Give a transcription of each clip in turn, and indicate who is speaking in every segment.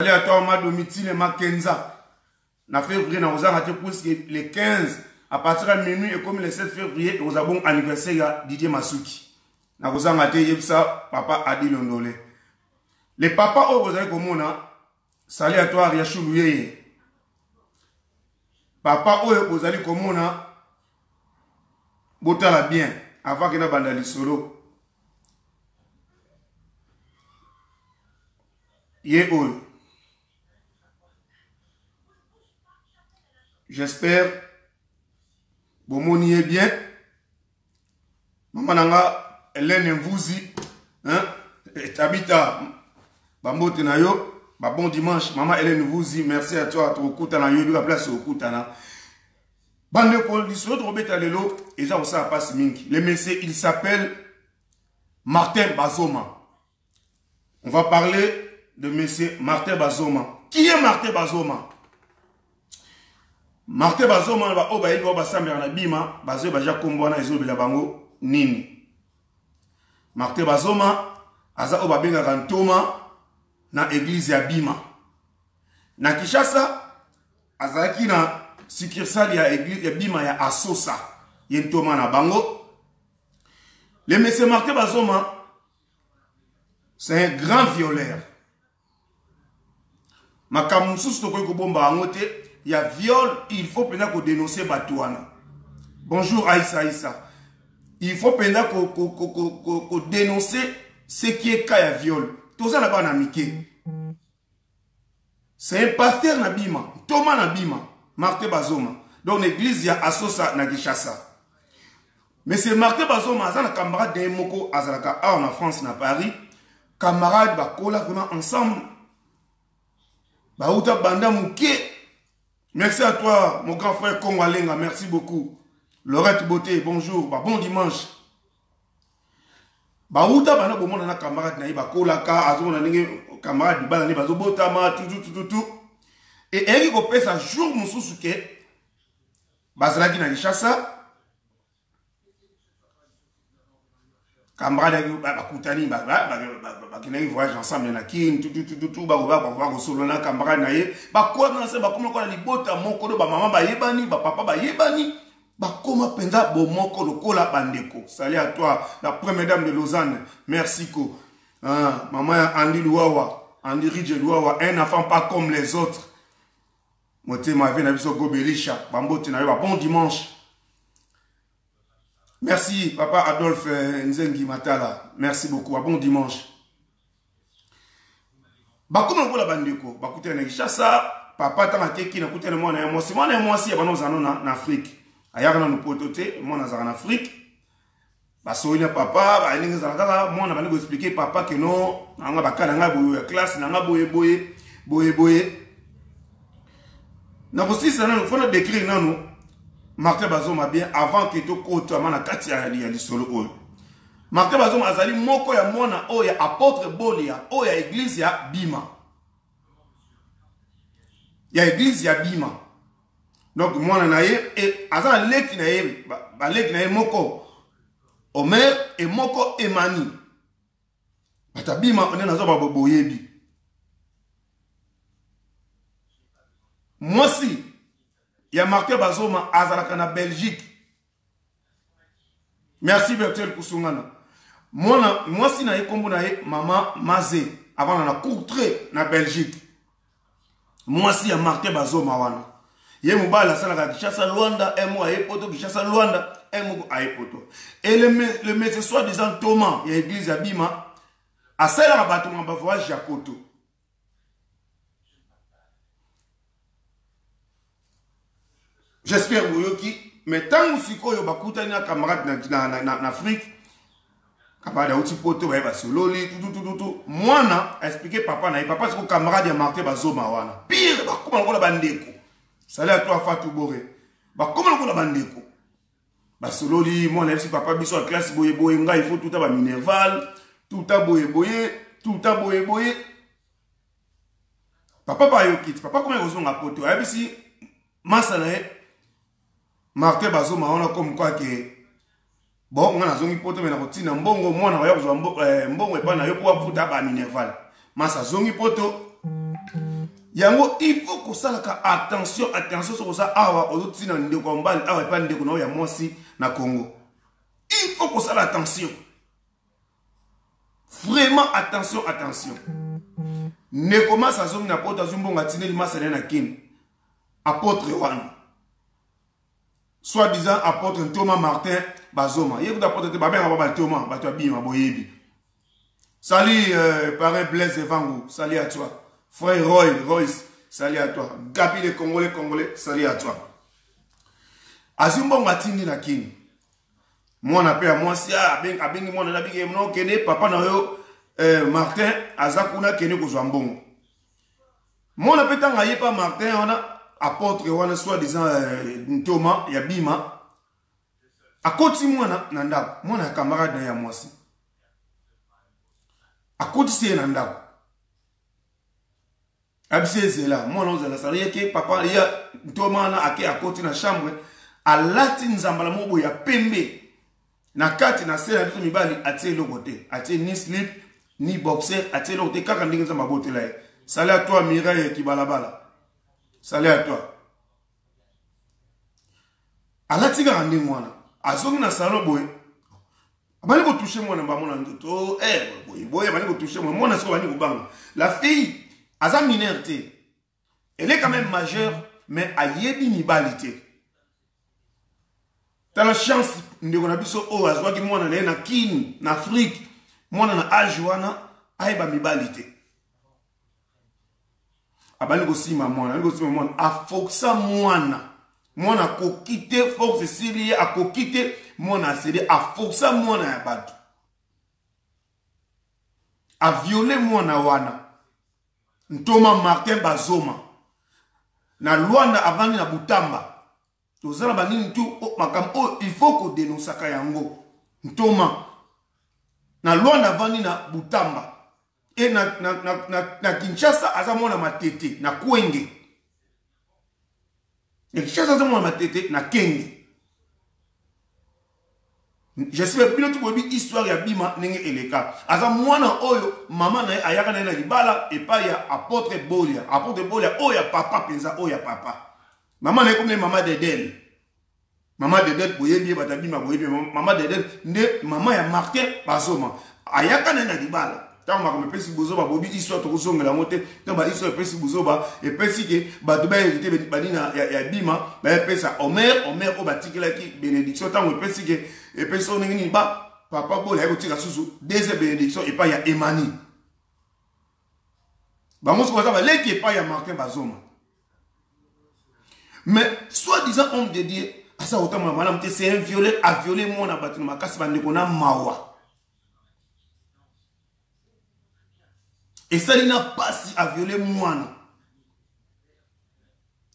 Speaker 1: Allez à toi, ma domitine et ma kenza. Na février, na vous avez puisque les 15, à partir de minuit et comme le 7 février, nous avons anniversaire à Didier Masuki. Na vous avez ça, papa Adi Londole. Les papas, oh, vous avez comme on salut à toi, Riachou Louye. Papa, oh, vous avez comme on botala bien, avant que nous bandali solo. Yé, oh. J'espère bon moni est bien. Maman nanga Hélène Mvouzi hein tabita bambote na yo ba bon dimanche maman Hélène Mvouzi merci à toi to kuta na yo bi ka place au kuta na bande ko l'histoire de Robert Lelo et ça ça passe mingi. Le monsieur il s'appelle Martin Bazoma. On va parler de monsieur Martin Bazoma. Qui est Martin Bazoma? Martin Bazoma ba oba yibo ba sambera na bima bazo ba jakombona ezobela bango nini. Martin Bazoma aza oba benga kantoma na église ya bima. Na Kinshasa azaki na succursale ya église ya bima ya Asosa yentoma na bango. Le monsieur Martin Bazoma c'est un grand violeur. Makamususu to ko bomba ngote. Il y a viol, il faut peut-être dénoncer Batouana. Bonjour Aïssa Aïssa. Il faut peut-être dénoncer ce qui est cas de viol. Tout ça là-bas n'amiqué. C'est un pasteur Nabima, Thomas Nabima, Martin Bazoma. Donc l'église il y a Asosa na Kinshasa. Mais c'est Martin Bazoma, c'est un camarade de Moko Azalaka en France, na Paris. Camarade Bakola vraiment ensemble. Baouta Banda Mouké. Merci à toi, mon grand frère Kongalenga, merci beaucoup. Laurette Beauté, bonjour, bon dimanche. Outa bana bo mona na camarade na iba kolaka azona ninge camarade di bana ni bazo botama tout. Et eri ko pesa jour mususu ke bazalaki na Kinshasa. Camarade bakutani bakina voyage ensemble na kin tout ba solo na camarade na ye ba ko na se ba koma ko na libota moko do ba maman ba yebani ba papa ba yebani ba koma penza bo moko lokola bandeko. Salut à toi la première dame de Lausanne, merci ko maman Andy Louawa, Andy Ridge Louawa, un enfant pas comme les autres. Motema vient na biso gobelisha bambote na yo ba bon dimanche. Merci, papa Adolphe Nzengi Matala. Merci beaucoup. Bon dimanche. Bakuma ngola bandeko, bakute na Kinshasa, papa tanga keki na kute na mwana ya mwasi. Mwana ya mwasi ya bano zano na Afrique. Ayaka na potote, mwana za na Afrique. Basoina papa, ba elinga za kaka, mwana bani go expliquer papa que non, anga bakana nga boye classe na nga boye. Na bosisa na fona décrire nanu. Martin Bazoma bien avant que to koto amana kati ya lisolo oyo. Martin Bazoma azali moko ya mwana oyo ya apôtre Bolia oyo ya église ya Bima. Ya église ya Bima. Donc mwana na ye et azali leki na ye ba leki na ye moko Omer et moko Emani. Bata Bima on est na zo ba boyebi. Moi si il y a Martin Bazoma azalaka na Belgique. Merci Bertel Kusungana. Moi si na yekombo na ye maman Mazé avant na courtre na Belgique. Moi si ya Martin Bazoma wana. Ye mobala sala Kinshasa Luanda, un mois aye poto Kinshasa Luanda, un mois aye poto. Et le monsieur soi-disant Thomas, il y a église à Bima, a sala rabatuma ba voyage à Koto. J'espère que mais tant que vous avez bakutani na camarade na Afrique, camarade a outi poto ba sololi tout. Moi na expliquer papa na papa c'est que camarade ya Martin Bazoma wana. Pire ba kuma ngola bandeko. Salut à toi Fatou Boré. Ba kuma ngola bandeko. Ba sololi moi na si papa biso a classe boye nga il faut tout ba minerval, tout a boye. Papa ba yo kit, papa comment ils ont un poto. Abisi masa na Martin Bazoma on a comme quoi que bon on a zongi poto mais na kotina mbongo mwana wa yo mbongo e pa na yo po futa ba minerval masa zongi poto Yango, il faut que ça, attention, sur ça, awa, ozoti na ndeko mbali, awa, pas ndeko na ya mwasi na Congo. Il faut que ça, attention. Vraiment, attention, attention. Ne commence à zombi na pota zumbonga tine lima sene na kin. Apôtre wana. Soi-disant apôtre Thomas Martin Bazoma. Yé vous apôtre ba ben ba Thomas, ba to bima boyebi. Salut parrain Blaise Evango, salut à toi. Frère Royce, salut à toi. Gabi les Congolais, salut à toi. Azumbonga tine na kin. Moi on appelle moi si abengi moi na bigi no kene papa na yo Martin azakuna kene ko zwambongo. Moi on appelle tanga yepa Martin on a apôtre wana soit disant Thomas ya bima akoti mwana na ndako mwana camarade na ya mwasi akoti sie na ndako abiseze la mwana ozala sala ke papa ya Thomas na ake akoti na chambre alati nzambala mobo ya pembe na kati na sela biso mibali atie lokote atie ni slip ni boxer atie lokote kaka ndenge za mabote la salut à toi Mireille Kibalabala. Salut à toi. Alati ga rande mwana. Azongi na salon boy. Bani ko toucher mwana ba mwana ndoto. Boy bani ko toucher mwana so bani ko banga. La fille aza minorité. Elle est quand même majeure mais ayebi mibalité. T'as la chance ndeko na biso o azwa ki mwana na kin na Afrique. Mwana na ajuana aiba mibalité. Abani ko sima mwana afoksa mwana ko kite force silie akokite mwana sede afoksa mwana ya batu a violer mwana wana Ntoma Martin Bazoma na Luanda avandi na Butamba tozala banini tu makam o il faut ko dénoncer yango Ntoma na Luanda avandi na Butamba. Et na Kinshasa azamona matete na Kwenge. Na Kinshasa azamona matete na Kenge. J'espère bien que tu histoire ya bima nenge eleka. Azamona oyo mama na ayaka na libala et pas ya apôtre Bolia. Apôtre Bolia oya papa penza oya papa. Mama na comme mama Dedel. Mama Dedel boyebi batabima boyebi mama Dedel nde mama ya Martin Bazoma. Ayaka na libala. Tant que pesi bozoba bobi histoire to kozongela mote to ba histoire pesi bozoba et pesi ke ba to ba hérité banina ya bima ba pesa Omer o batikela ki bénédiction tant que pesi ke et pesi on ngi ba papa bola ko tika susu deuxième bénédiction et pas ya Emani ba mo ko za ba leki pas ya Martin Bazoma mais soi-disant homme de Dieu asa autant madame c'est un violé a violé mon abattu makasi ba ndeko na mawa. Et ça, il n'a pas si à violer moi.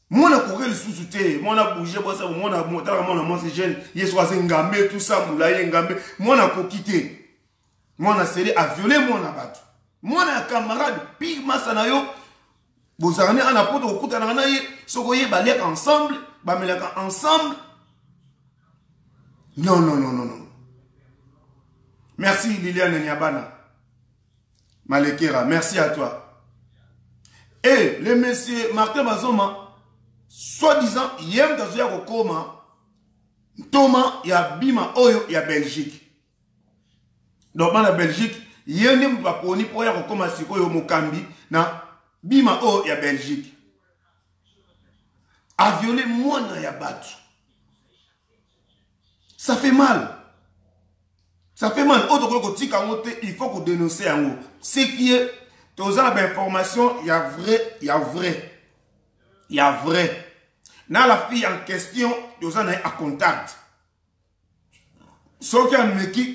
Speaker 1: Moi, on a couru le sous-souté. Moi, on a bougé. Moi, on a monté. Moi, on a mangé jeune. Il y a choisi Ngambe, tout ça, Moulaye, Ngambe. Moi, on a quitté. Moi, on a cédé à violer mon abattu. Moi, on a un camarade. Pire, Massanayo. Vous avez un apôtre au coup de la naïe. Sokoye, balek ensemble. Bamelaka ensemble. Non. Merci, Liliane Nyabana. Malekera, merci à toi. Et le monsieur Martin Bazoma, soi-disant, il y a un coma, Thomas, il y a Bima, Oyo, il y a Belgique. Donc, dans la Belgique, il y a un paponi pour y avoir commencé au Mokambi, na Bima, Oyo, il y a Belgique. A violé moi, il y a battu. Ça fait mal. Ça fait mal. Il faut qu'on dénonce en haut. Ce qui est, tous les informations, il y a vrai. Dans la fille en question, tous les à contact. Sauf qu'il y a un qui,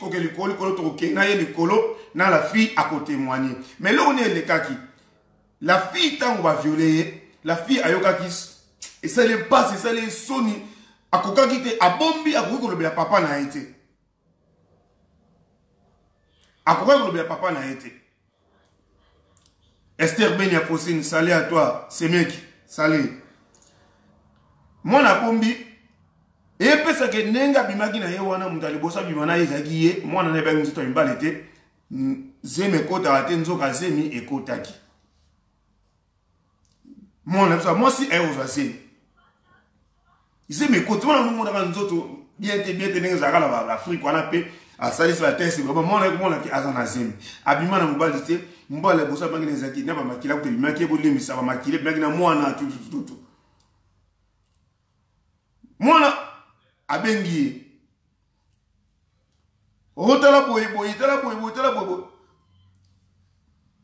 Speaker 1: dans la fille à témoigner. Mais là, on est le cas qui. La fille, tant qu'on va violer, la fille a yokakis. Et ça les passe, et ça les sonne. A kokakite, a bombi, a kokakite, papa n'a été. A quoi que le papa n'a été? Esther Benia Fosine, salut à toi. C'est mec, salut. Moi, na pombi. Et puis, ça que nenga bimaki na yewana mutali bosa bimana ezaki moi na neba ngito imbalete. Zeme kota atenzo kazemi ekotaki. Moi si est aux assieds. Ici, mais quand on a nous autres, bien, l'Afrique, on a payé, à salir sur la terre, c'est vraiment moi qui a un azim. Abima na mobile, tu sais, mobile, la bossa, banque des acquis, n'a pas maquillé, tu m'as qui est ça va maquiller, mais moi, on a tout. Moi, là, à Bengi. Tala boy.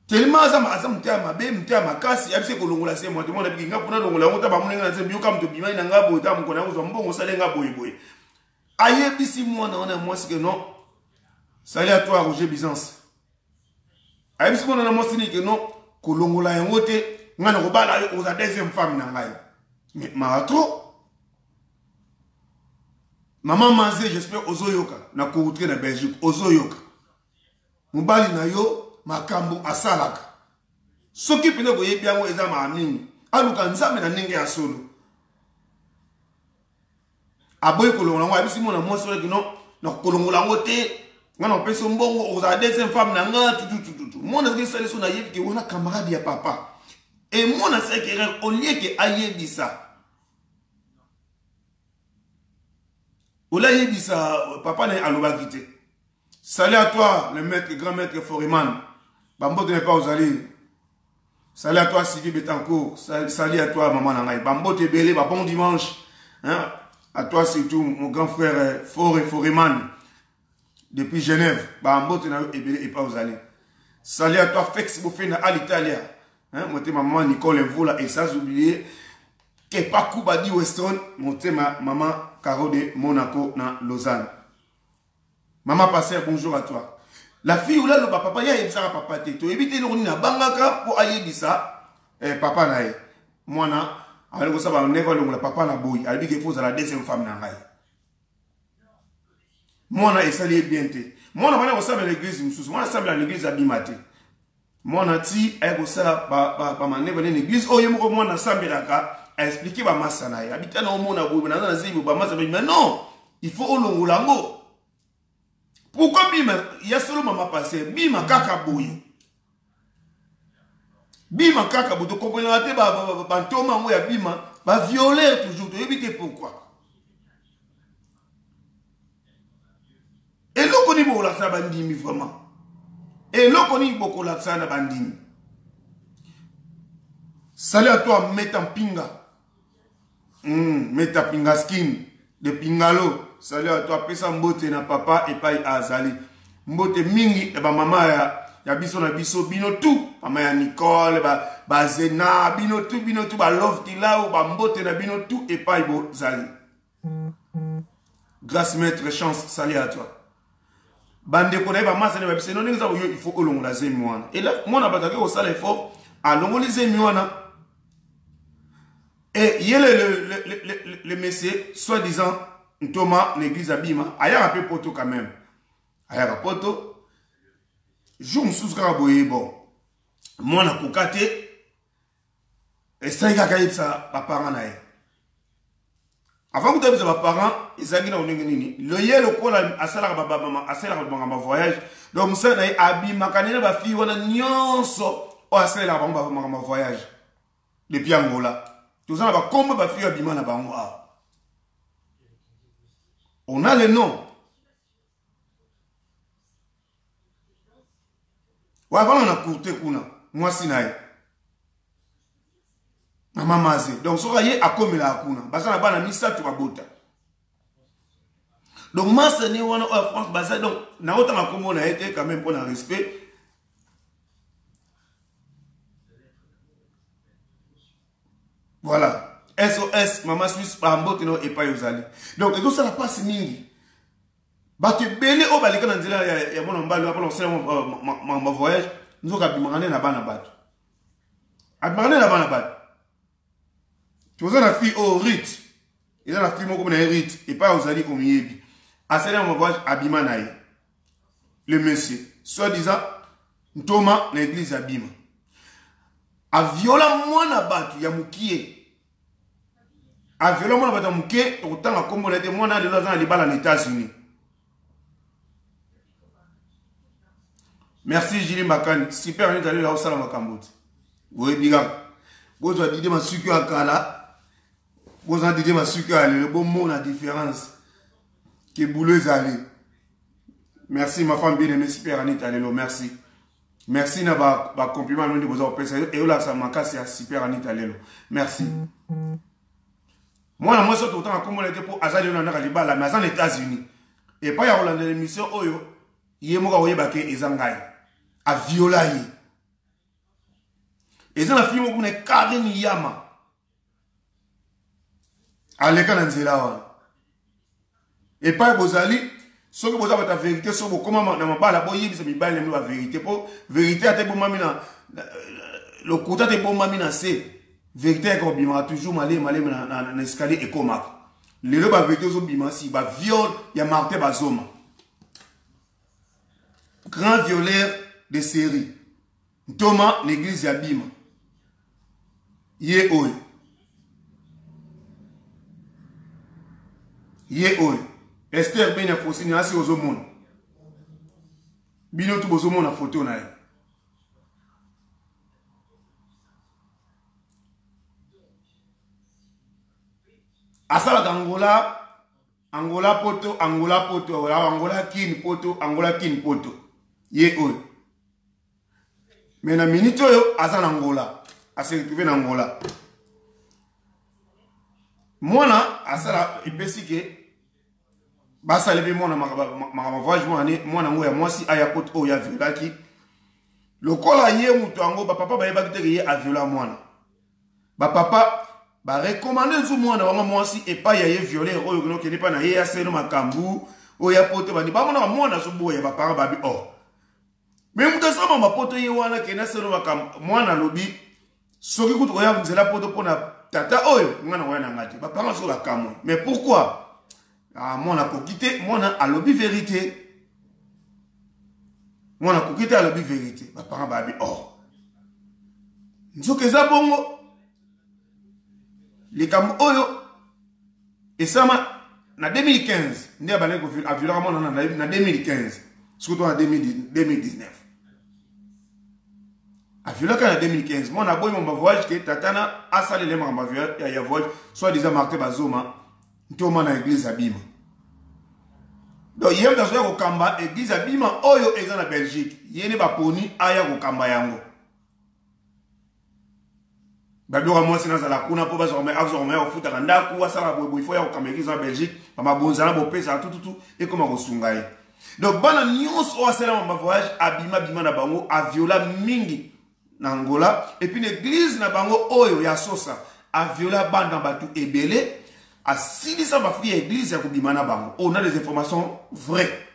Speaker 1: Tellement azam mtia mabe mtia makasi abise ko longola se moi demande bi nga pona longola ngota ba munenga na bio kam to bima ina nga boy tam ko na uzo mbongo sale nga boy. Aye bisi moi na on a moi c'est que non. Salut à toi Roger Byzance. Aye bisi moi na moi c'est que non ko longola ngote nga na ko bala aux deuxième femme na ngai. Mais marato Maman Manzé, j'espère ozoyoka na ko outre na Belgique ozoyoka. Mubali na yo makambo asalaka soki pene ko yebi yango eza maamini aluka nzambe na ndenge ya solo aboyi kolongola ngo abisi mona mwasi oleki no na kolongola ngo te ngana opesi mbongo oza deuxième femme na nga tutututu mona soki esali so na yebi ke wana camarade ya papa et mona sekere olie ke ayebisa ola yebisa papa na alobaki te. Salut à toi le maître grand maître Foreman. Bambo n'est pas aux alliés. Salut à toi Sylvie Betancourt. Salut à toi maman Nangaï. Bambo t'es belé, bon dimanche. Hein? À toi surtout mon grand frère Foreman. Depuis Genève. Bambo t'es belé et pas aux alliés. Salut à toi Fex Bofena à l'Italie. Hein? Moi t'es maman Nicole Mvola et sans oublier que pas Koubadi Weston. Moi t'es ma maman Caro de Monaco dans Lausanne. Maman Passer, bonjour à toi. La fille ou là, le papa, il y a un papa, tu évites le bangaka pour aïe ça. Papa naïe. Moi, avec ça, on ne va le papa na boy. Elle dit qu'il faut la deuxième femme na naïe. Moi, on a essayé bien. Moi, on a ressemblé à l'église, moi, on a ressemblé à l'église à Bimate. Moi, on a dit, elle ça, pas ma nègre l'église. Oh, il y a moi, on a ressemblé à expliquer ma masse naïe. Habitant au monde, on a dit, mais non, il faut au long lango. Pourquoi Bima, il y a seulement maman passé, Bima kaka bouille. Bima kaka bouille, tu comprends la Thomas ou ya Bima, va violer toujours, tu évites pourquoi. Et l'on connaît beaucoup la sabandimi vraiment. Et l'on connaît beaucoup la sabandimi. Salut à toi, Metampinga. Metapinga skin, de Pingalo. Salut à toi, pesa mbote na papa et pas azali. Mbote mingi, et ba maman ya biso na biso, bino tout. Maman ya Nicole, ba Zena, bino tout, ba love tila ou ba mbote na bino tout et pas ibo zali. Grâce maître, chance, salut à toi. Bande konaye ba masa ne ba biso, non il faut que l'on la zemi wana. Et là, moi na batake au sale fort, à l'on les zemi wana. Et il y a le messier, soi-disant, Thomas, l'église Abima, aya rappelé poto quand même. Aya rappelé poto. Je me suis dit, bon, moi, na kokate, et ça, il y a caillé ça, ma parent naïe. Avant que tu aies ma parent, ils ont dit, le yé, le quoi, à ça, ma voyage. Donc, ça, naïe, Abima, kanina, ma fille, on a nyonso, ou à ça, ma voyage. Depuis Angola. Tout ça, on va combattre ma fille, Abima, na bangoa. On a les noms. Ouais, voilà, on a courté, moi, Sinaï. Maman Mazé. Donc, so, y a comme la Akuna. Parce que la misa, tu vas bota. Donc, moi, c'est ni on a France, basé. Donc, n'a autant ma commun a été quand même pour le respect. Voilà. SOS, maman Suisse, Pambote, et pas Yozali. Donc, et tout ça n'a pas signé. Bah, tu belé au balai quand on dit là, il y a mon embalé, après on sait mon voyage, nous avons abimé na banabat. Abimé na banabat. Tu vois la fille au rite. Il y a la fille comme un rite, et pas Yozali comme Yebi. À ce moment, voyage, abimé naïe. Le monsieur, soi-disant, Thomas, l'église abima. A viola moi na batu, ya moukié. A violé mon abattement mouké, autant à comme on était moi dans les ans à en États-Unis. Merci Julie Makani. Super, on est allé là au Salam Kambout. Oui, biga. Vous avez dit ma sucre à Kala. Vous avez dit ma sucre à le bon mot, la différence. Que bouleuse allez. Merci, ma femme bien-aimée, super Anita Lelo, merci. Merci, na ba compliment, nous, de vous avoir et là, ça m'a cassé, super Anita Lelo. Merci. Moi, je suis tout le temps, comme on était pour Azali, on a dit, la maison des États-Unis. Et pas, il y a une émission, il y a un peu de Ezangaï. A violaï. Et ça, la fille, on est Karin Yama. À l'école, on est là. Et pas, Bozali, ce que vous avez la vérité, ce que vous comment on pas la boye, c'est la vérité. Pour vérité, à tes bons mamina, le côté de bons mamina, c'est. Vérité est comme bima toujours malé dans l'escalier et comme les lois vérité aux bima si ba viol y a marqué bazoma grand violeur de série Thomas l'église ya bima ye oy Esther ben fosini asi aux monde bino tout bozomo na photo na ye. Asala Angola poto, Angola kin poto. Ye oy. Mais na minute yo asala Angola. Ase retrouver na Angola. Mwana asala ipesi ke basa lebi mwana ma voyage mwana ngoya mwasi aya poto o ya viola ki. Lokola ye mutu ango ba papa ba yeba kiteke ye a viola mwana. Ba papa ba recommander zu mwana wanga mwasi epa ya ye violer oyo kono kene pa na ye aseno makambu oya poto bani ba mwana mwana so boye ba para babi oh mais muta sama mapoto ye wana kena seno makambu mwana lobi soki kutu oya nzela poto pona tata oyo mwana wana ngati ba para so bakamu mais pourquoi ah mwana kokite mwana alobi vérité mwana kokite alobi vérité ba para babi oh nzoke za bongo les Cameroun oyo et ça na 2015 ndi abane ko aviola mona na 2015 surtout en 2019 aviola ka na 2015 mona boy mon voyage que tatana asale le mamba ya voyage soit disant marqué bazoma ntoma na église abima donc yem da zo ko kamba église abima oyo eza na Belgique yene ba poni aya ko kamba yango. Babura moi c'est dans la kuna pour bazormer azormer au foot à ndako wa sala boy il faut ya kameriza en Belgique mama bonzala bo pesa tout et comment ko sungai donc bana nyons o asala ma voyage abima bima na bango a viola mingi na Angola et puis l'église na bango oyo ya sosa a viola banda batu ebele a silisa ba fille église ya ko bima na bango on a des informations vraies.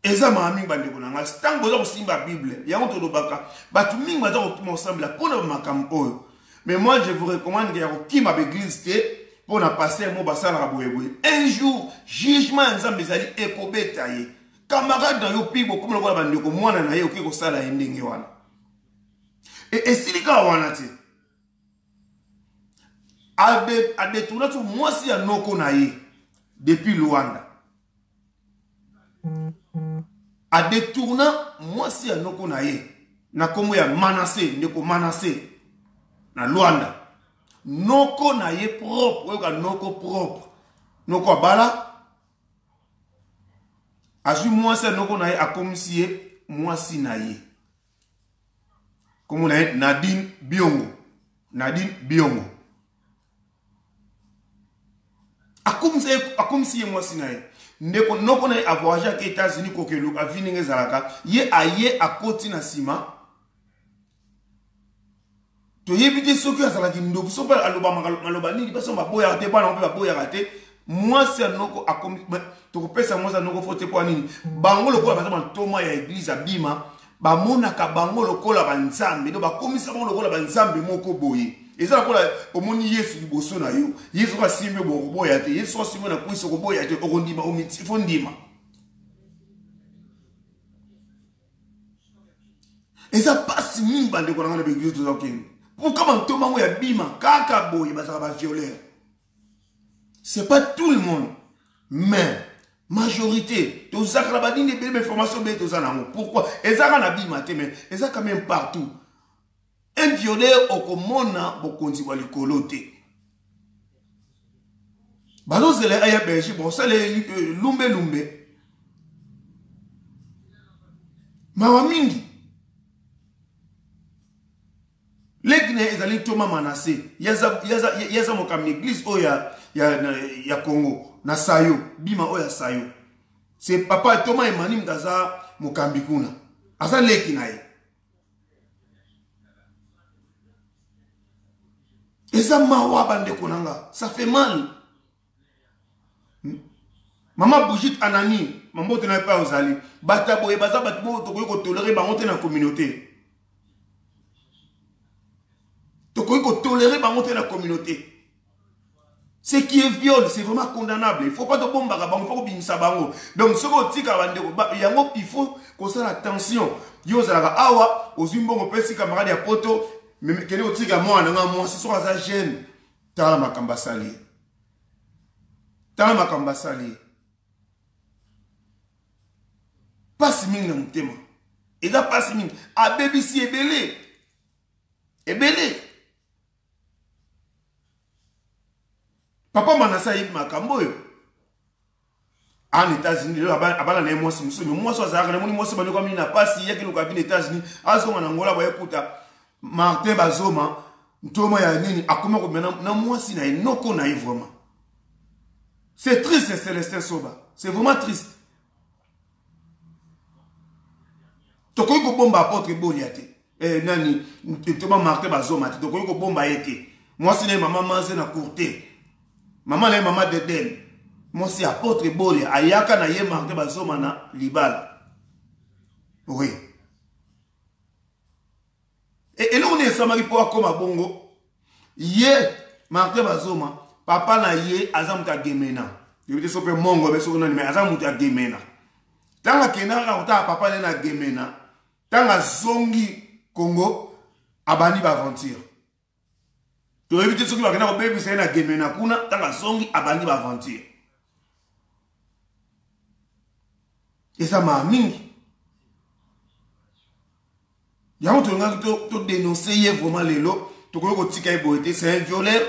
Speaker 1: Eza maami bandeko nanga stango za kosimba Bible yango to lobaka batu mingi baza ko ensemble pona makam oyo mais moi je vous recommande que yako kima l'église te pona passer mo basala ka boyeboy un jour jugement nzambe ezali ekobeta ye camarade dans yo pibo comme lokola bandeko mwana na ye oki ko sala endenge wana et silika wana te a détourné tout mwasi ya noko na ye depuis Luanda a détournant moi si à noko na ye na komo ya Manassé ndeko Manassé na Luanda noko na ye propre oyo noko propre noko abala azui moi si noko na ye akomisi ye moi si na ye komo na ye Nadine Biongo akomisi ye moi si na ye ndeko noko na a voyagé aux États-Unis kokelu a vini ngezalaka ye aye a koti na sima to yebite soki azalaki ndoko so pa aloba maloba nini baso baboya te bana mpe baboya te moi c'est noko akomi to kopesa moi noko fote kwa nini bango lokola bazama toma ya église abima ba monaka bango lokola banzambe do bakomisa bango lokola banzambe moko boye. Et ça, au monde, Yesu du bosso na yo. Yesu va simé bon boyate. Yesu va simé na kuiso ko boyate. Orondima omiti fondima. Et ça passe mine bande ko na l'église de Zokin. Pour comment Thomas ya bima kaka boy ba ça va violer. C'est pas tout le monde. Mais Majorité. Tous ça, la des belles informations, mais tous ça, pourquoi? Et ça, on a dit, mais et ça, quand même partout. Un violeur au commona, au continuer à coloter. Bazo, c'est les aïe Belgique, bon, ça, les lumbe. Mawa mingi. L'église est allée Thomas Manassé. Yaza mokam l'église, oh, ya Congo. Na Sayo. Bima, oh, ya Sayo. C'est papa Thomas Emanim Daza Mokambikuna. Asa lekinaye. Et ça mawa bande konanga. Ça fait mal. Maman Bougit Anani. Maman tu n'as pas aux alliés. Batabo et baza batbo to tolérer monter dans la communauté. Tu peux tolérer monter dans la communauté. Ce qui est viol, c'est vraiment condamnable. Il ne faut pas de bombe à il faut que ça bango. Donc, ce qu'il faut qu'on ait attention. Yo zala awa, aux umbongo pesi camarade ya poto, mais kene otika moi moi c'est sur sa gêne. Tala makamba sali. Tala makamba sali. Passe mingi na mutema. Et là passe mingi. A baby si ebele. Ebele. Papa Manassa yib makambo yo. En États-Unis, abala na moi si muso, moi so za kana moi so banoko mina pasi yake luka bin États-Unis, azo na Angola ba ekuta Martin Bazoma, ntoma ya nini akoma ko mena na moi si na inoko na vraiment. C'est triste Célestin Soba. C'est vraiment triste. Tokoy ko bomba apôtre Boliate. Nani ntoma Martin Bazoma, tokoy ko bomba ete. Moi si na maman manze na courté. Maman na maman de Den. Moi si apôtre Boli ayaka na ye Martin Bazoma na libala. Oui. Et nous on est samari pour comme bongo. Ye Martin Bazoma papa na ye azam ta gemena. Je veux dire mongo be so mais azam ta gemena. Tanga kenaka uta papa na gemena. Tanga zongi Congo abani ba aventure. Tu veux dire ce qui va gagner au bébé c'est na gemena kuna tanga zongi abani ba aventure. Et ça m'a mingi. Il y a un truc qui dénoncer vraiment les lots. Tu connais que c'est un violeur.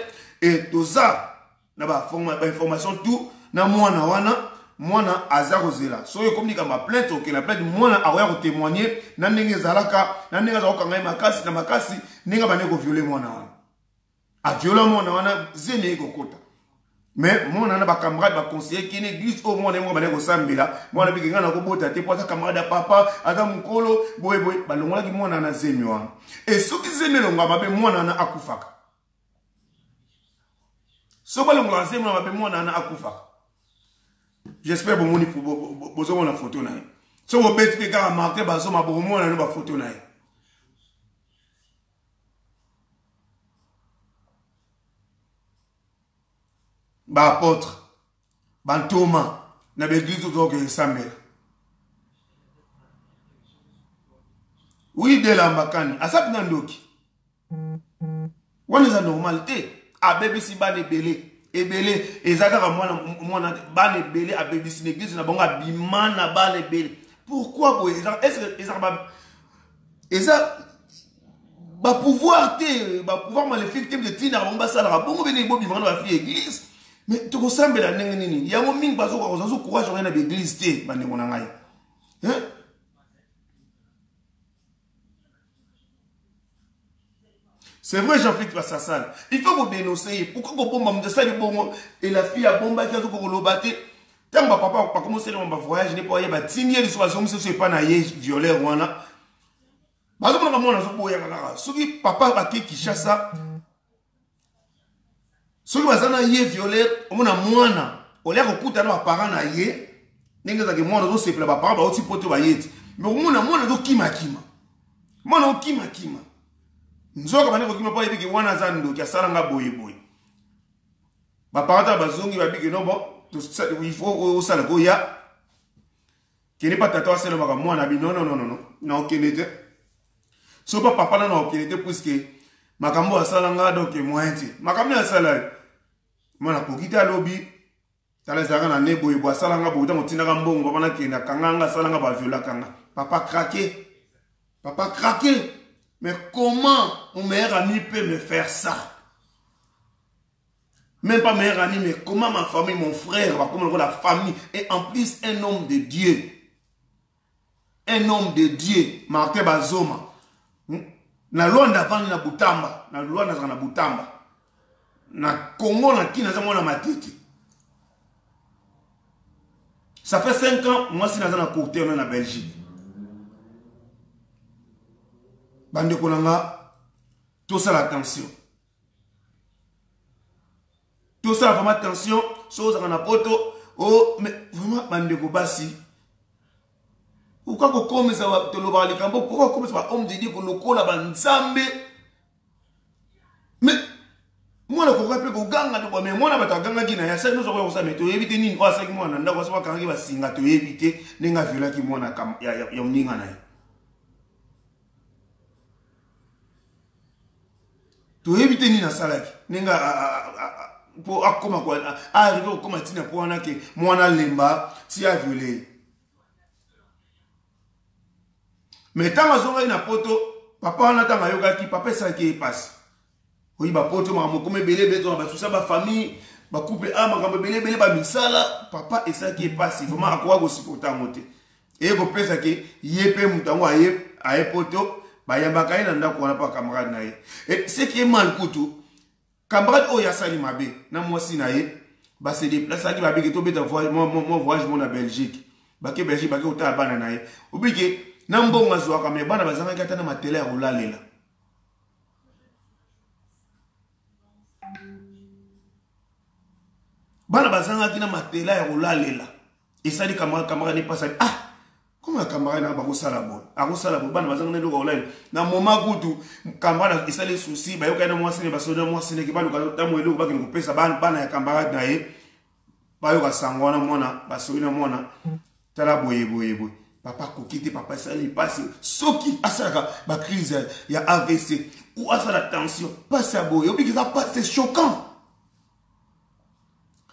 Speaker 1: Et tout ça, n'a pas information tout. Na mwana azarozela. So yo comme dit ma plainte OK la plainte mwana awa témoigner na ndenge zalaka na ndenge za okanga makasi na makasi ninga bane ko violer mwana wana. A violer mwana wana zene ko kota. Mais mon ana ba camarade ba conseiller qui n'existe au moins ngo bale ko sambela mwana bikinga na ko bota te poza camarade papa ata mukolo boy ba longola ki mwana na zemi wana et soki zemi longa ba be mwana na akufaka so ba longola zemi ba be mwana na akufaka. J'espère bon moni bozo na photo na so bo beti pe ka Martin Bazoma bo mwana na ba photo na ba apôtre ba Thomas na l'église tout que Samuel. Oui de la makani asap na ndoki. Wana za normalité a BBC ba lebele ebele ezaka mwana ba lebele a BBC l'église na bonga bimana ba lebele. Pourquoi bo est-ce ba pouvoir maléfique de tina bomba sala bongo bene bo bimana ba fi église. Mais tu ressembles à Nini. Il y a un ming bazo courage à l'église. C'est vrai, Jean-Philippe Passassal. Il faut vous dénoncer. Pourquoi vous bombez de ça et la fille a bombé qui a tout le batté. Tant que papa a commencé à voyage, je n'ai pas eu de signer de situation, ce n'est pas naïe, violeur ou ana. Parce que moi, je papa a qui chasse ça. Ce qui va ye violeur, on a moins. On l'a recoupé dans les parents na ye. N'engue ça que moi on se plaît, papa va aussi porter ba yet. Mais on a moins de kima. Moi on kima. Nous avons quand même kima pas et que wana zando qui a salanga boye. Papa ta bazongi va bigi non bon, il faut au sala goya. Qui n'est pas tatoué c'est le baga moi na bi non. Non kenete. So papa na no kenete puisque makambo asalanga donc moyen ti. Makambo asala. Mwana kokita lobby tala ezalaka na ne boye boye asalanga boye ntango otindaka mbongo papa nakenda kanganga asalanga baviola kanga papa craqué. Papa craqué. Mais comment mon meilleur ami peut me faire ça? Même pas meilleur ami, mais comment ma famille, mon frère, comment la famille, et en plus un homme de Dieu. Un homme de Dieu, Martin Bazoma. Na Luanda vani na Butamba, na Luanda na Butamba. Na Congo na Kina za mwana matete. Ça fait 5 ans, moi si naza na côté on est na Belgique. Bande konanga tout ça l'attention. Tout ça vraiment attention, chose en poto. Oh mais vraiment bande ko basi. Pourquoi ko komisa wa te loba likambo? Pourquoi komisa wa homme de Dieu ko lokola banzambe? Mais moi, je ne sais pas mais moi, je ne sais pas si je vais éviter ni quoi, c'est que moi, je ne sais pas quand il va éviter les viola qui moi na ya mninga na. Tu éviter ni na salaki. Ninga pour akoma quoi arriver comme tina pour ana que moi na lemba si a violé. Mais tant que na poto papa na tanga yoga ki papa ça qui passe. Oui, bah, poto, maman, comme belé, belé, tout ça, ma famille, ma couple, ma belé, belé, ma misala, papa, et ça qui est passé, vraiment, à quoi vous supportez à monter. Et vous pensez ça que, yépe, moutango, aïe, poto, bah, yambakaï, n'a pas camarade, naïe. Et ce qui est mal, couteau, camarade, oh, yasali, ma bé, n'a moi si naïe, bah, c'est des places, qui m'a bé, qui tombe dans mon voyage, mon à Belgique. Bah, que Belgique, bah, que au tabana, naïe. Oublié, n'a bon, ma zoa, comme les bannes, bah, ça m'a gâté dans ma télé, ou là, là. Bana bazanga kina matela ya lela et ça dit camarade n'est pas ça ah comment camarade na ba ko sala bo bana bazanga ne loka lela na moma kutu camarade ça les soucis ba yoka na mwasi ne ba soda mwasi ne ke bana ka tamu elo ba ke ko pesa bana ya camarade na ye ba yoka sangwana mona ba soina mona tala boye papa kokite papa ça les passe soki asaka ba crise ya AVC ou asala tension passe à boye obi que ça passe c'est choquant.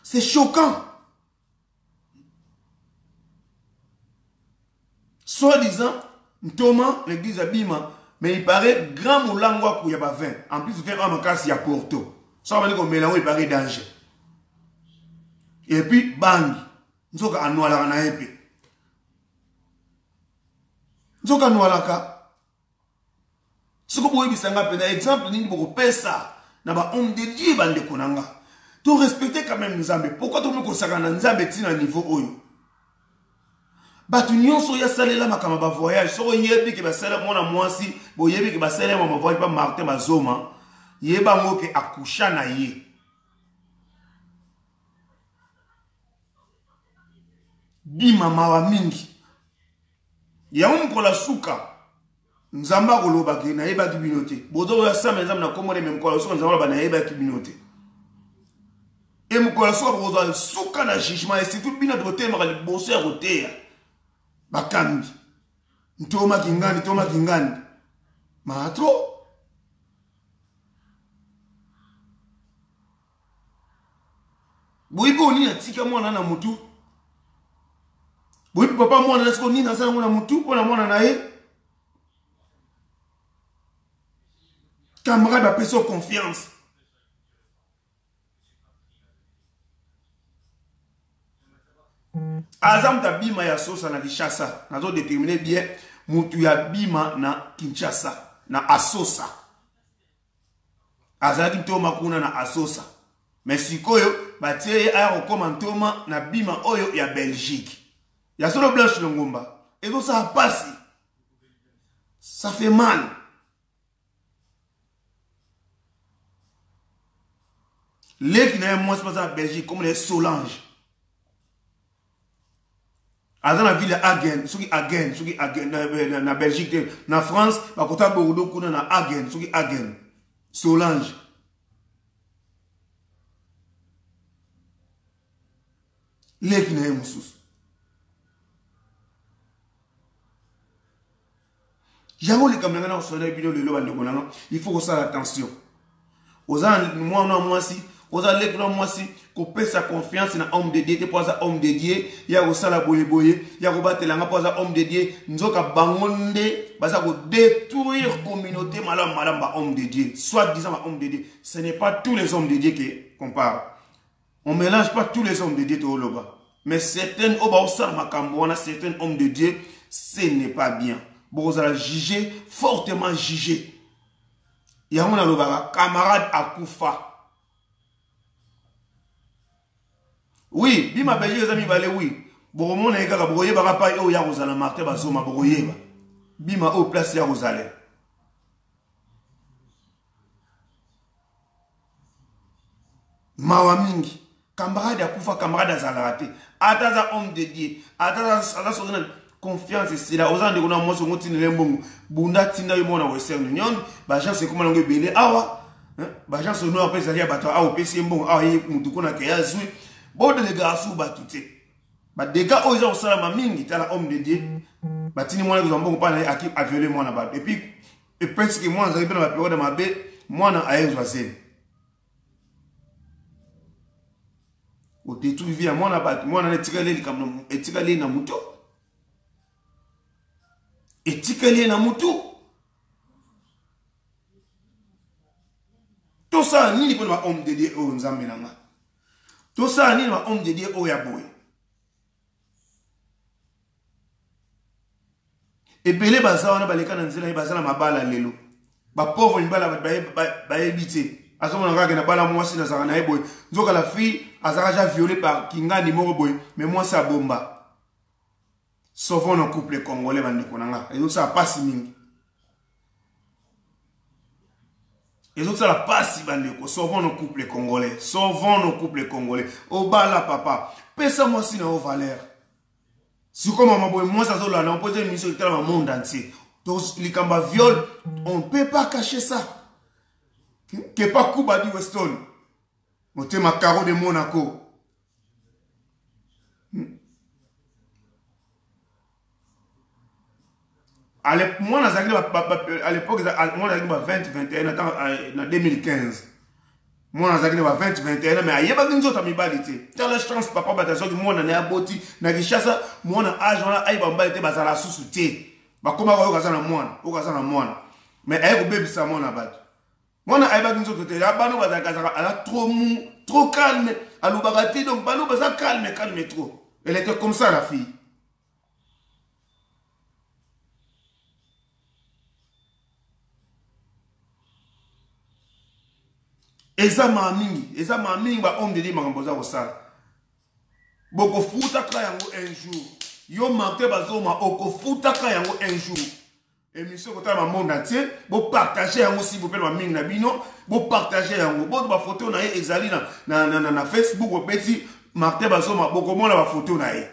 Speaker 1: C'est choquant. Soi-disant, Thomas, l'église à Bima, mais il paraît grand moulangwa pour y avoir 20. En plus, il fait un casse, il y a Porto. Ça veut dire qu'on mélange, il paraît danger. Et puis, bang. Nous sommes à Nouala, on a épée. Nous sommes à Nouala. Ce que vous voyez, c'est un exemple, nous avons fait ça. Nous avons dit, Dieu va le connaître. Tu respectes quand même Nzambe. Pourquoi tu me consacres à Nzambe à niveau oyo? Batu nyonso ya salela makama ba voyage. So yebi ke ba sala mona mwasi, bo yebi ke ba sala mama voyage ba Martin Bazoma. Yeba ngoke akusha na ye. Bima mawa mingi. Ya umkola suka. Nzamba koloba ke na yeba kibinote. Bozo ya sa Nzambe na komone memkola suka Nzamba ba na yeba kibinote. Et mon corazon a besoin de souka na jugement et c'est tout bien de côté mais le bosser à côté bakambi ntoma kingani ma trop boibo ni atika mwana na mutu boibo papa mwana na siko ni na sana mwana mutu pona mwana na ye camarade a pris confiance. Azam ta bima ya sosa na Kinshasa. Nazo déterminer bien mutu ya bima na Kinshasa na asosa. Azadi toma kuna na asosa. Mais sikoyo batie ayo koma ntoma na bima oyo ya Belgique. Ya solo blanche longomba. Et donc ça passe. Ça fait mal. Les qui n'aiment moins pas en Belgique comme les Solange. Dans la ville de Hagen, ceux qui Hagen, na Belgique, na France, à côté de Bordeaux, qu'on a Hagen, ceux qui Hagen, Solange. Les qui n'aiment sous. J'avoue les caméras dans le vidéo de l'eau, il faut que ça attention. Aux ans, moi si, oza lekino mwasi couper sa confiance na homme de Dieu te poza homme de Dieu ya ko sala boye boye ya ko batelanga poza homme de Dieu nzoka bangonde baza ko détruire communauté malam malam ba homme de Dieu soit disant ba homme de Dieu ce n'est pas tous les hommes de Dieu qu'on parle on mélange pas tous les hommes de Dieu to loba mais certains oba osala makambo wana certains hommes de Dieu ce n'est pas bien bon vous allez juger fortement juger yango na lobaka camarade akufa. Oui, bima baye les amis balé oui. Boromo na ekaka boye baka pa o ya kozala marté bazoma boyeba. Bima au place ya kozala. Mawa mingi. Camarade akufa camarade azalate. Ataza homme de Dieu. Ataza sozana confiance c'est là aux ande kuna moso ngoti nembongo. Bunda tinda yo mona weser nyon. Ba gens c'est comment longue belé awa. Ba gens no apesa ya bato awa pesi mbongo awa mutuko na ke yazui. Bon de garçons batouté. Ba dégâts aux gens salama mingi tala homme de Dieu. Ba tini mwana kuzambo pa na aki a violer mwana ba. Et puis et pense que moi j'arrive dans la période de ma bé mwana aezwa zen. O détruit via mwana ba mwana na tikale comme etikale na muto. Etikale na muto. Tout ça ni pour ba homme de Dieu o nzambe na nga. Tout ça, ni un homme de Dieu au yaboui. Et belé baza wana baleka na nzela baza na mabala lelo. Ba pauvre ni bala ba éviter. Azomo na ngaka na bala mwasi na zaka na eboy. Nzoka la fille azaka ja violée par kinga ni moko boy, mais moi ça bomba. Sauvons nos couples congolais bande konanga. Et ça passe mingi. Et donc ça la passe bandeko, sauvons nos couples congolais, sauvons nos couples congolais. Au bas là papa, pesa moi si na haut valeur. Si comme maman boy moi ça zola na poser une mission dans le monde entier. Donc les kamba viol, on ne peut pas cacher ça. Que pas Kuba di Weston. Moté ma caro de Monaco. À l'époque, moi, à l'époque, moi, j'ai 20-21 en 2015. Moi, j'ai 20-21 mais il y a pas de choses à me balader. Tu as la chance, papa, bataille, que moi, on a aboti, na Kishasa, moi, on a âge, on a aïe, on balade, bazar la sous-souté. Bah, comment on va faire moi, on va faire moi. Mais elle, bébé, ça, moi, on a battu. Moi, on a aïe, bazar, on a banou, bazar, elle a trop mou, trop calme. Elle a bagati, donc, banou, bazar, calme trop. Elle était comme ça, la fille. Eza mamingi ba homme de Dieu makamboza osala. Boko futa ka yango un jour. Yo manque bazoma oko futa ka yango un jour. Émission kota ma monde entier, bo partager yango si vous plaît mamingi na bino, bo partager yango. Bo ba photo na ye ezali na Facebook bo petit marque bazoma boko mona ba photo na ye.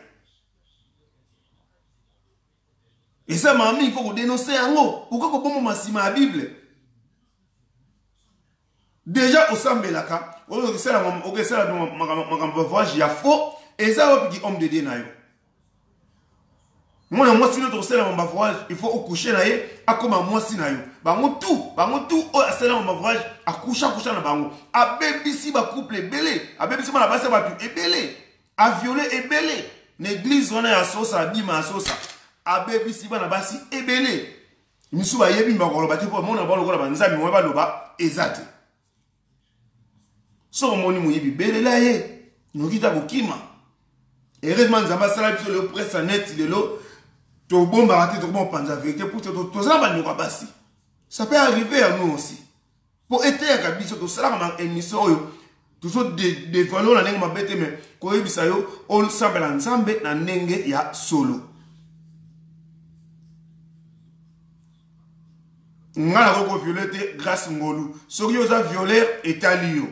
Speaker 1: Eza mamingi faut ko dénoncer yango. Pourquoi ko bomo masima la Bible? Déjà au Sambelaka, au voyage, il y a faux, et ça va dire homme de Dieu. Moi, si notre voyage, il faut coucher là, à comme moi, si naïo. Bango tout, au cela mon voyage, à coucher na bango. À bébé si ba couple est belé, à bébé si ma base ba tout est belé, à violer est belé. L'église on est à sauce, à bima à sauce, à bébé si ba na basi est belé. Misu ba yebi mbakolo ba tipo, mon abalo ko la banza mi mo ba loba, exact. So moni moyebi belela ye nokita bokima heureusement nzamba sala biso le presse net lelo to bomba raté to bon panza vérité pour to ça ba ndiko basi ça peut arriver à nous aussi pour être à biso to sala ma émission yo toujours de valeur na ndenge mabete mais ko yebisa yo on sambela nzambe na ndenge ya solo ngala ko violer grâce ngolu so yo za violer etalio.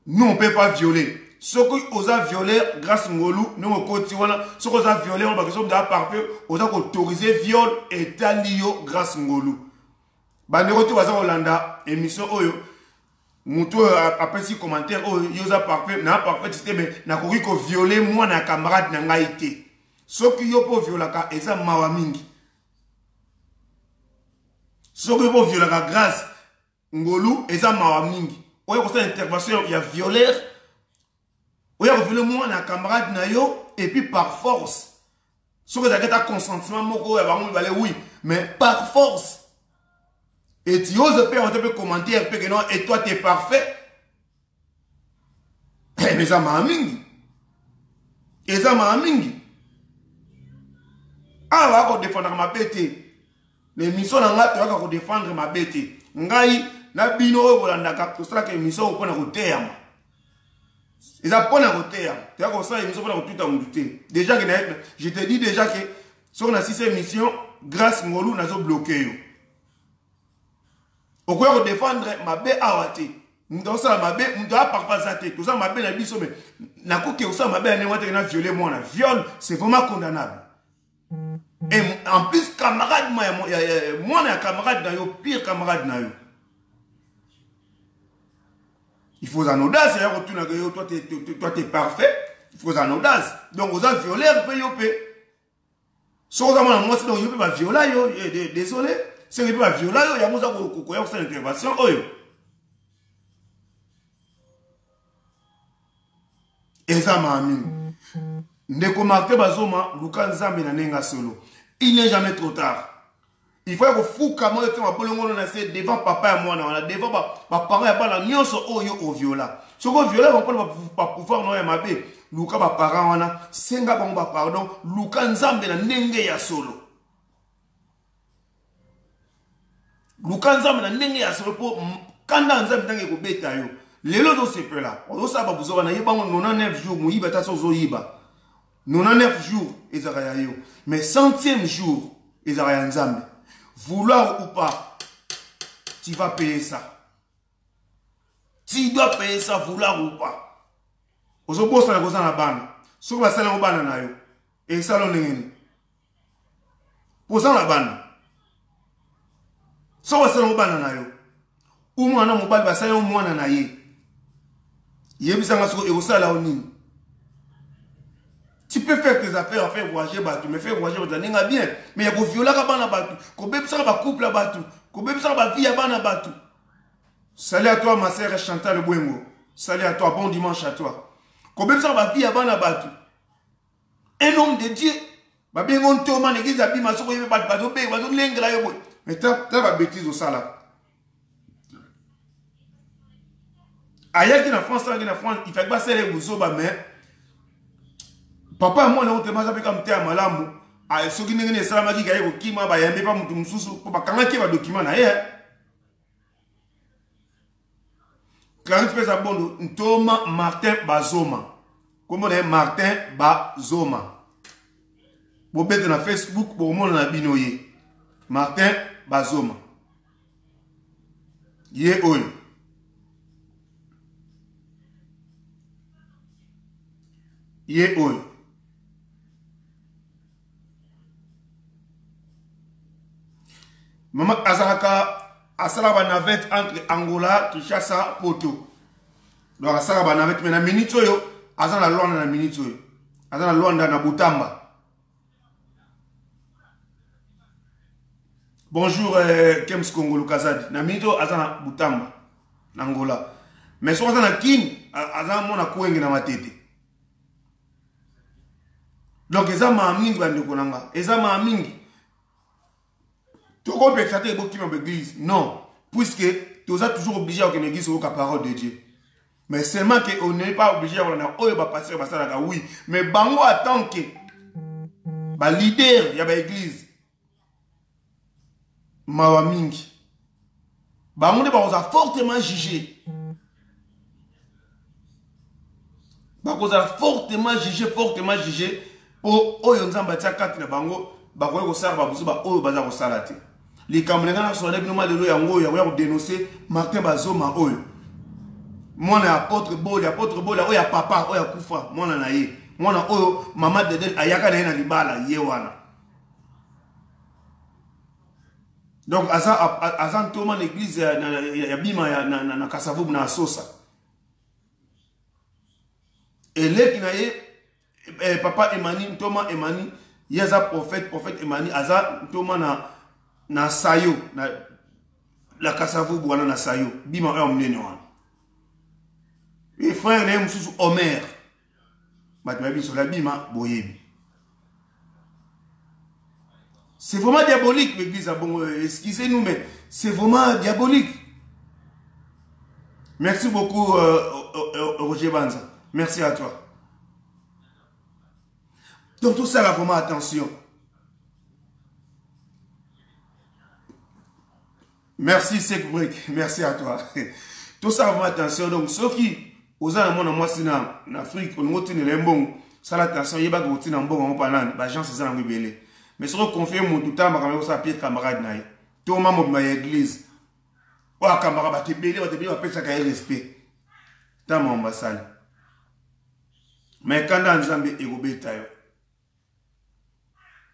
Speaker 1: Nous, on ne peut pas violer. Ce qui osa violer grâce à Ngolou, nous, on continue. Ce qui osa violer, on va parfait, on va autoriser viol et talio grâce à Ngolou. Bandero, tu vas à Hollanda, émission Oyo. Moutou, après si commentaire, Oyo, yosa parfait, n'a parfait, mais n'a pas qu'on violer moi, na camarade, n'a été. Ce qui yo pour violer, c'est ça, mawamingi. Ce qui yo pour violer grâce Ngolou, c'est ça, mawamingi. oya kosala intervention ya violeur oya koviole mwana camarade na yo et puis par force soki ezalaki ta consentement moko ya bango mibale oui mais par force et tu oses mpe ote mpe commentaire mpe que non et toi t'es parfait mais eza maa mingi eza maa mingi awa baka kodefendaka mabe te na émission na ngai toyaka kodefendre mabe te ngai na bino oyo bolandaka tosalaka émission mpona koteyama eza mpona koteyama toyaka kosala émission mpona kotuta motu te déjà que je te dis déjà que soki na sisa émission grâce ngolu nazobloke yo okoya kodefendre mabe awa te mutu akosala mabe mutu aparfa aza te tozala mabe na biso me nakoki kosala mabe ya ndenge wateke na viole mwana viole c'est vraiment condamnable et en plus camarade mwana ya camarade na yo pire camarade na yo il faut en audace ya kotuna ke yo toi t'es parfait il faut en audace donc oza violeur mpe yo mpe soki oza mwana mwasi donc yo mpe baviola yo désolé soki mpe baviola yo yango oza koya kosala intervention oyo eza mamingi ndeko Martin Bazoma luka nzambe na nenga solo il n'est jamais trop tard il faut que fuka mo te mabolongo na se devant papa ya mwana wana devant ba parents ya bana nyonso oyo o viola soko viola ba pona ba pouvoir no ya mabe luka ba parents wana senga bango ba pardon luka nzambe na ndenge ya solo luka nzambe na ndenge ya solo po kanda nzambe tange ko beta yo lelo do sepela o sa ba buzo wana yebango 99 jours mo yiba ta so zo yiba 99 jours ezaka ya yo mais 100e jour ezaka ya nzambe vouloir ou pas tu vas payer ça tu dois payer ça vouloir ou pas ozo bossa na koza na bana soki basala ngo bana na yo e salo ndengeni poza na bana soki basala ngo bana na yo umwana mobali basala ngo mwana na ye yebisanga soko ekosala o nini. Tu peux faire tes affaires, faire voyager Batu, mais faire voyager Batu, n'est bien. Mais il y a des viola à Batu, qu'on peut faire un couple à Batu, qu'on peut faire une vie à Batu. Salut à toi, ma sœur Chantal Bouengo. Salut à toi, bon dimanche à toi. Qu'on peut faire une vie à Batu. Un homme de Dieu, bah bien on te man l'église à Bima, so yebe Batu, Batu lengra yo. Mais t'as pas bêtise au sala. Ailleurs qui en France, il fait pas ça les bousos, mais papa moi na otema zape comme te malamu a soki ngene salama ki kaye ko kima ba yambe pa mutu mususu ko bakanga ke ba document na ye Clarisse pesa bondo Ntoma Martin Bazoma comme on Martin Bazoma bobete na Facebook bo mona na binoye Martin Bazoma ye oyo ye oyo Maman Azaraka Asala navette entre Angola, Kinshasa, Poto. Donc Asala navette mais na minute yo, Azana Luanda na minute yo. Azana Luanda na Butamba. Bonjour Kems Congo Lukazadi. Na minute yo Azana Butamba Angola. Mais so Azana Kin, Azana mona kuenge na matete. Donc eza ma mingi bande konanga. Eza ma mingi. Tu peux pas faire l'église. Non. Puisque tu es toujours obligé à une église ou la parole de Dieu. Mais seulement qu'on n'est pas obligé à passer à oui. Mais bango attend que le leader de l'église, Mawamingi, bango ne va fortement jugé. Bango a fortement jugé pour Oyonzamba Tiakati na bango, bango ko sala ba buzu ba oyo baza ko salate. Les Camerounais sont allés de yango ya dénoncer Martin Bazoma oyo. Mwana apôtre Boli oya papa oya kufa mwana na ye. Mwana oyo mama Dedel ayaka na ye na libala ye wana. Donc azan toma l'église ya bima na Kasavubu na Sosa. Et leki na ye papa Emani Toma Emani yaza prophète Emani aza Toma na sayo na la Kasavubu wana na sayo bima e omnene wana Et frère na mususu Omer. Batmabi sur la bima boyebi. C'est vraiment diabolique l'église à bon excusez-nous mais c'est vraiment diabolique. Merci beaucoup Roger Banza. Merci à toi. Donc tout ça là vraiment attention. Merci Sekbrick, merci à toi. Tout ça vraiment attention. Donc ceux qui aux alentours de moi c'est en Afrique, on monte les bon, ça l'attention, il y a pas de routine en bon on parle, bah gens c'est ça en rebelle. Mais si on confie mon tout temps, ma ça pied camarade naï. Tout le monde ma église. Oh camarade ba te belé, ba te belé, ba pesa ka respect. Dans mon ambassade. Mais quand dans Zambie et Robeta yo.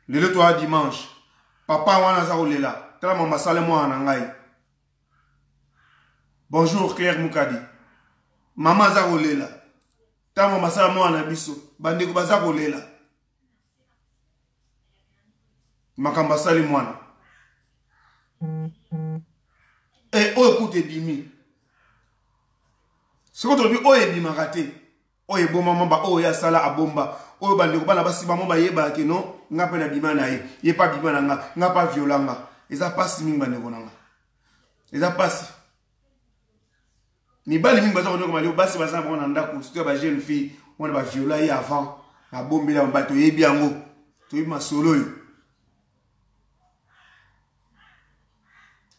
Speaker 1: Le toi dimanche, papa wana za olela. Tala mon ambassade moi na ngai. Bonjour Claire Moukadi. Maman za olela. Tala mon ambassade moi na biso. Bandeko baza olela. Makamba sali mwana. Et oh écoute bimi. Ce qu'on dit oh bima raté. Oh bon maman ba oh ya sala abomba. Oh bandeko bana basi maman ba yeba ke non nga pe na bima na ye. Ye pas bima na nga pas violanga. Eza passe mingi bandeko nanga. Eza passe. Ni bali mingi baza ko mali basi baza ko na ndako surtout ba jeune fille on ba viola ye avant. Na bombe la bato yebi yango. To yi masolo yo.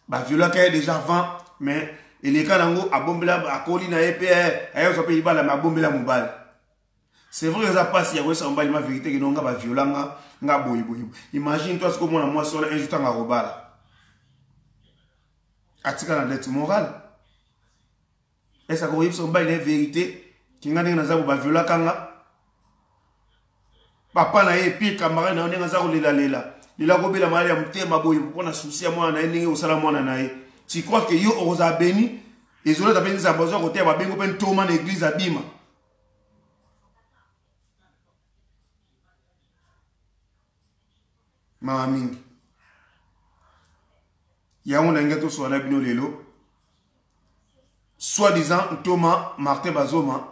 Speaker 1: Ba viola kaya déjà avant mais il est quand a bombela a colline à EPR ayo so pe ibala ma bombela mobile. C'est vrai que ça passe il y a ça en bas la vérité que non nga ba viola nga boyi. Imagine toi ce que moi moi sur un jour tanga robala. Atika na dette morale. Et ça ko yipso bas la vérité ki nga ndenge na za ba viola kanga. Papa na ye pi camarade na ndenge za ko lela. Il a gobé la maladie à mutema boy pour na souci à moi na ndenge osala mwana na ye. Tu crois que yo oza béni et zo ta béni za bozo côté ba bengo pen toma na église abima. Mama mingi. Ya on nga to so na bino lelo. Soi-disant Thomas Martin Bazoma